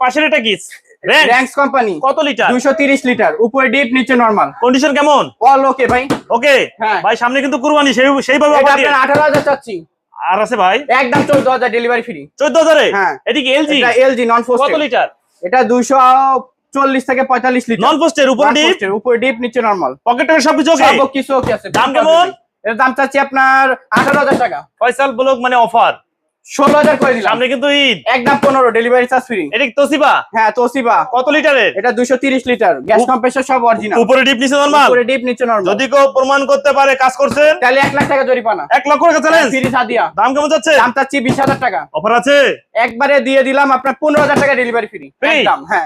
পাশের এটা কি র‍্যাঙ্কস কোম্পানি কত লিটার? 230 লিটার, উপরে ডিপ নিচে নরমাল। কন্ডিশন কেমন? অল ওকে ভাই। ওকে হ্যাঁ ভাই, সামনে কিন্তু কুরবানি, সেইভাবে এটা অফার দিয়ে। আপনার 18000 চাচ্ছি। আর আছে ভাই একদম 14000 ডেলিভারি ফ্রি। 14000 এ? হ্যাঁ এটা কি এলজি? এটা এলজি নন কত ফোস্টেড। লিটার? এটা 240 থেকে 45 লিটার। নন পোস্টের, উপরে ডিপ, উপরে ডিপ নিচে নরমাল। পকেটের সবকিছু ওকে? সব কিছু ওকে আছে। দাম কেমন? এর দাম চাচ্ছি আপনার 18000 টাকা। ফয়সাল ব্লক মানে অফার, 16000 করে দিলাম। সামনে কিন্তু ঈদ, একদম 15 ডেলিভারি চার্জ ফ্রি। এটা কি তোসিবা? হ্যাঁ তোশিবা। কত লিটারের? এটা 230 লিটার, গ্যাস কম্প্রেসর সব অরিজিনাল। উপরে ডিপ নিচে নরমাল? উপরে ডিপ নিচে নরমাল। যদি কেউ প্রমাণ করতে পারে কাজ করছেন তাহলে 1 লাখ টাকা জরিমানা। 1 লক্ষ টাকা চ্যালেঞ্জ। ফ্রি সাদিয়া। দাম কেমন যাচ্ছে? দাম চাচ্ছি 20000 টাকা। অফার আছে? একবারে দিয়ে দিলাম আপনার 15000 টাকা ডেলিভারি ফ্রি। Free? একদম হ্যাঁ।